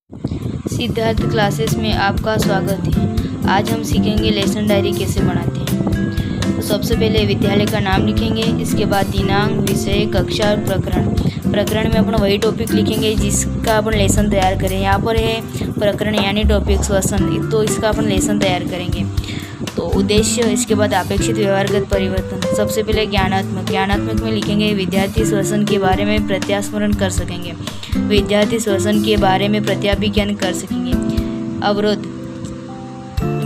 Siddharth classes में आपका स्वागत है। आज हम सीखेंगे लेसन डायरी कैसे बनाते हैं। तो सबसे पहले विद्यालय का नाम लिखेंगे, इसके बाद दिनांक, विषय, कक्षा और प्रकरण में अपन वही टॉपिक लिखेंगे जिसका अपन लेसन तैयार करें। यहाँ पर है प्रकरण यानी टॉपिक श्वसन, तो इसका अपन लेसन तैयार करेंगे। तो उद्देश्य, इसके बाद अपेक्षित व्यवहारगत परिवर्तन। सबसे पहले ज्ञानात्मक में लिखेंगे विद्यार्थी श्वसन के बारे में प्रत्यास्मरण कर सकेंगे, विद्यार्थी श्वसन के बारे में प्रत्याभिज्ञान कर सकेंगे। अवरोध,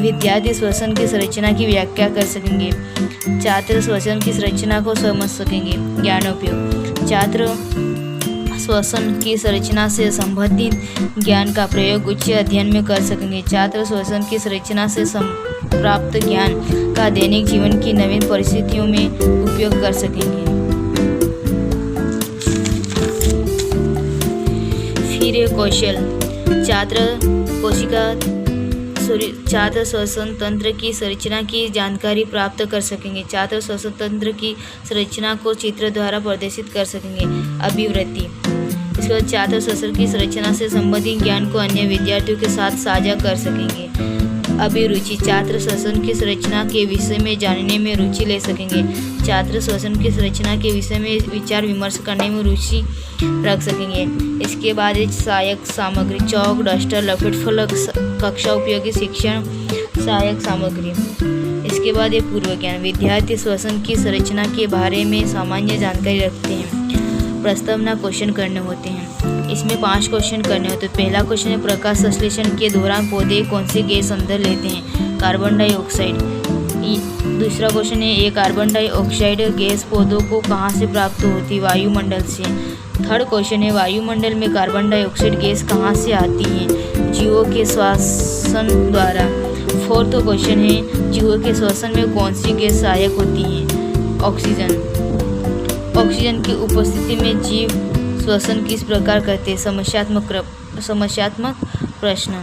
विद्यार्थी श्वसन की संरचना की व्याख्या कर सकेंगे, छात्र श्वसन की संरचना को समझ सकेंगे। ज्ञानोपयोग, छात्र श्वसन की संरचना से संबंधित ज्ञान का प्रयोग उच्च अध्ययन में कर सकेंगे, छात्र श्वसन की संरचना से प्राप्त ज्ञान का दैनिक जीवन की नवीन परिस्थितियों में उपयोग कर सकेंगे। फिर कौशल, छात्र श्वसन तंत्र की संरचना की जानकारी प्राप्त कर सकेंगे, छात्र श्वसन तंत्र की संरचना को चित्र द्वारा प्रदर्शित कर सकेंगे। अभिवृत्ति, इसके बाद छात्र श्वसन की संरचना से संबंधित ज्ञान को अन्य विद्यार्थियों के साथ साझा कर सकेंगे। अभिरुचि, छात्र श्वसन की संरचना के विषय में जानने में रुचि ले सकेंगे, छात्र श्वसन की संरचना के विषय में विचार विमर्श करने में रुचि रख सकेंगे। इसके बाद सहायक सामग्री, चौक, डस्टर, लपेट फलक, कक्षा उपयोगी शिक्षण सहायक सामग्री। इसके बाद पूर्व ज्ञान, विद्यार्थी श्वसन की संरचना के बारे में सामान्य जानकारी रखते हैं। प्रस्तावना क्वेश्चन करने होते हैं, इसमें 5 क्वेश्चन करने होते हैं। पहला क्वेश्चन है प्रकाश संश्लेषण के दौरान पौधे कौन सी गैस अंदर लेते हैं, कार्बन डाइऑक्साइड। दूसरा क्वेश्चन है ये कार्बन डाइऑक्साइड गैस पौधों को कहाँ से प्राप्त होती है, वायुमंडल से। थर्ड क्वेश्चन है वायुमंडल में कार्बन डाइऑक्साइड गैस कहाँ से आती है, जीवों के श्वसन द्वारा। फोर्थ क्वेश्चन है जीवों के श्वसन में कौन सी गैस सहायक होती है, ऑक्सीजन। ऑक्सीजन की उपस्थिति में जीव श्वसन किस प्रकार करते हैं, समस्यात्मक प्रश्न।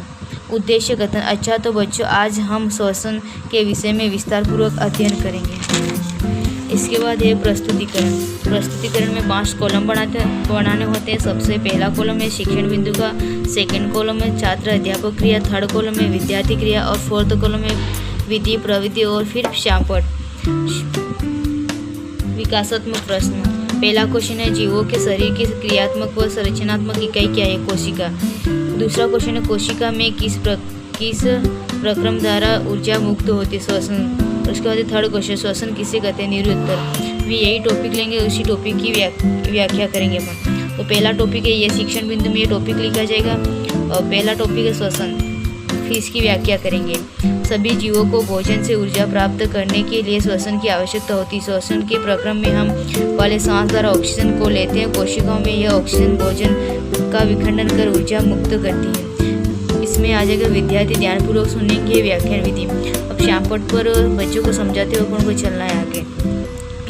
उद्देश्य कथन, अच्छा तो बच्चों आज हम श्वसन के विषय में विस्तारपूर्वक अध्ययन करेंगे। इसके बाद है प्रस्तुतिकरण में 5 कॉलम बनाने होते हैं। सबसे पहला कॉलम है शिक्षण बिंदु का, सेकंड कॉलम में छात्र अध्यापक क्रिया, थर्ड कॉलम में विद्यार्थी क्रिया और फोर्थ कॉलम में विधि प्रवृत्ति और फिर शापट। विकासात्मक प्रश्न, पहला क्वेश्चन है जीवों के शरीर की क्रियात्मक व संरचनात्मक इकाई क्या है, कोशिका। दूसरा क्वेश्चन है कोशिका में किस प्रक्रम द्वारा ऊर्जा मुक्त होती है, श्वसन। उसके बाद थर्ड क्वेश्चन श्वसन किसे कहते हैं, निरुत्तर। भी यही टॉपिक लेंगे, उसी टॉपिक की व्याख्या करेंगे अपन। तो पहला टॉपिक है ये शिक्षण बिंदु में ये टॉपिक लिखा जाएगा और पहला टॉपिक है श्वसन, फिर इसकी व्याख्या करेंगे। सभी जीवों को भोजन से ऊर्जा प्राप्त करने के लिए श्वसन की आवश्यकता होती है। श्वसन के प्रक्रम में हम पहले सांस द्वारा ऑक्सीजन को लेते हैं, कोशिकाओं में यह ऑक्सीजन भोजन का विखंडन कर ऊर्जा मुक्त करती है। इसमें आ जाएगा विद्यार्थी ध्यानपूर्वक सुनेंगे व्याख्यान विधि। अब शामपट पर बच्चों को समझाते हुए अपन को चलना है आगे।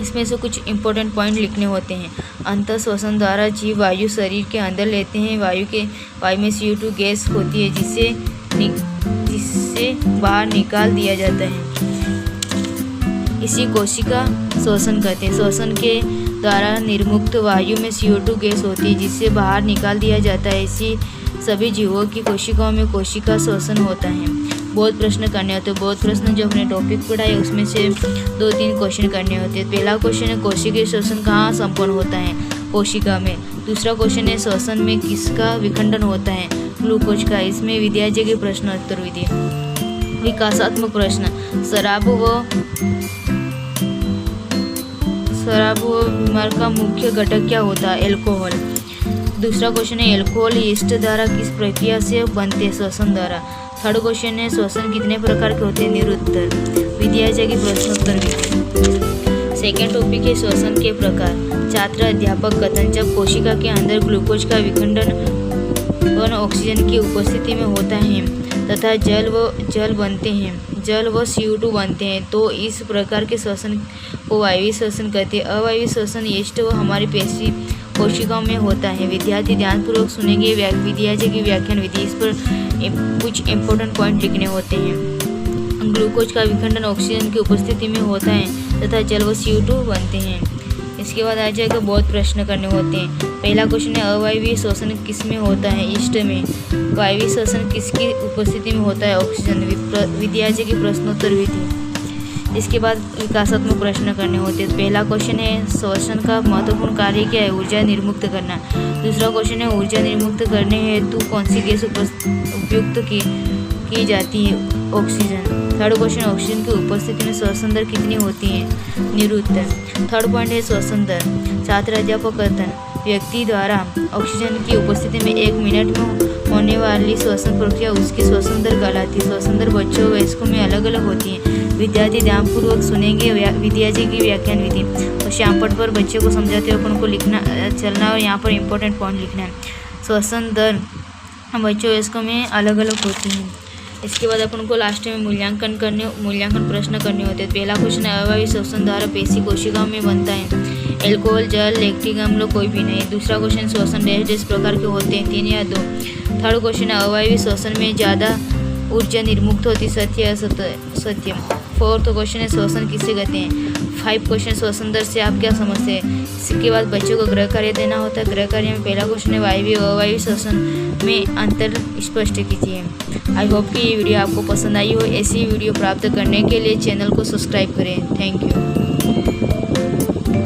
इसमें से कुछ इंपॉर्टेंट पॉइंट लिखने होते हैं। अंतः श्वसन द्वारा जीव वायु शरीर के अंदर लेते हैं, वायु में CO2 गैस होती है जिससे बाहर निकाल दिया जाता है, इसी कोशिका श्वसन कहते हैं। श्वसन के द्वारा निर्मुक्त वायु में CO2 गैस होती है जिससे बाहर निकाल दिया जाता है, इसी सभी जीवों की कोशिकाओं में कोशिका श्वसन होता है। बहुत प्रश्न करने होते हैं, बहुत प्रश्न जो अपने टॉपिक पढ़ा है उसमें से 2-3 क्वेश्चन करने होते हैं। पहला क्वेश्चन है कोशिकीय श्वसन कहाँ संपन्न होता है, कोशिका में। दूसरा क्वेश्चन है श्वसन में किसका विखंडन होता है, ग्लूकोज का। इसमें विद्यार्थी के प्रश्न उत्तर विधि। विकासात्मक प्रश्न, शराब व बीमार का मुख्य घटक क्या होता है, अल्कोहल। दूसरा क्वेश्चन है अल्कोहल यीस्ट द्वारा किस प्रक्रिया से बनते हैं, श्वसन द्वारा। थर्ड क्वेश्चन है श्वसन कितने प्रकार के होते हैं, निरुत्तर। विद्यार्थी के प्रश्न उत्तर विधि। सेकेंड टॉपिक है श्वसन के प्रकार, छात्र अध्यापक कथन। जब कोशिका के अंदर ग्लूकोज का विखंडन ऑक्सीजन की उपस्थिति में होता है तथा जल व CO2 बनते हैं तो इस प्रकार के श्वसन को वायवीय श्वसन कहते हैं। अवायवीय श्वसन यीस्ट व हमारी पेशी कोशिकाओं में होता है। विद्यार्थी ध्यानपूर्वक सुनेंगे विद्यार्थी की व्याख्यान विधि। इस पर कुछ इंपॉर्टेंट पॉइंट लिखने होते हैं। ग्लूकोज का विखंडन ऑक्सीजन की उपस्थिति में होता है तथा जल व CO2 बनते हैं। इसके बाद आ जाएगा बहुत प्रश्न करने होते हैं। पहला क्वेश्चन है अवायवीय श्वसन किस में होता है? ईस्ट में। वायवीय श्वसन किसकी उपस्थिति में होता है? ऑक्सीजन। विद्यार्थी की प्रश्नोत्तर विधि। इसके बाद विकासात्मक प्रश्न करने होते हैं। पहला क्वेश्चन है श्वसन का महत्वपूर्ण कार्य क्या है? ऊर्जा निर्मुक्त करना। दूसरा क्वेश्चन है ऊर्जा निर्मुक्त करने हेतु कौन सी गैस उपयुक्त की जाती है? ऑक्सीजन। थर्ड क्वेश्चन ऑक्सीजन की उपस्थिति में श्वसन दर कितनी होती है? निरुत्तर। थर्ड पॉइंट है श्वसन दर। छात्र अध्यापक कथन व्यक्ति द्वारा ऑक्सीजन की उपस्थिति में 1 मिनट में होने वाली श्वसन प्रक्रिया उसकी श्वसन दर कहलाती है। श्वसन दर बच्चों व वयस्कों में अलग अलग होती है। विद्यार्थी ध्यानपूर्वक सुनेंगे विद्यार्थी की व्याख्यान विधि और श्यामपट पर बच्चों को समझाते हुए उनको लिखना चलना और यहाँ पर इंपॉर्टेंट पॉइंट लिखना है। श्वसन दर बच्चों वयस्कों में अलग अलग होती है। इसके बाद अपन को लास्ट में मूल्यांकन प्रश्न करने होते हैं। पहला क्वेश्चन है अवायवीय श्वसन द्वारा पेशी कोशिकाओं में बनता है? एल्कोहल, जल, लैक्टिक अम्ल कोई भी नहीं। दूसरा क्वेश्चन श्वसन डैश प्रकार के होते हैं? 3 या 2। थर्ड क्वेश्चन है अवायवीय श्वसन में ज़्यादा ऊर्जा निर्मुक्त होती, सत्य या सत्य। फोर्थ क्वेश्चन है श्वसन किसे कहते हैं? 5 क्वेश्चन श्वसन दर से आप क्या समझते हैं? इसके बाद बच्चों को गृह कार्य देना होता है। गृह कार्य में पहला क्वेश्चन है वायवीय और अवायवीय श्वसन में अंतर स्पष्ट कीजिए। आई होप कि ये वीडियो आपको पसंद आई हो। ऐसी वीडियो प्राप्त करने के लिए चैनल को सब्सक्राइब करें। Thank you.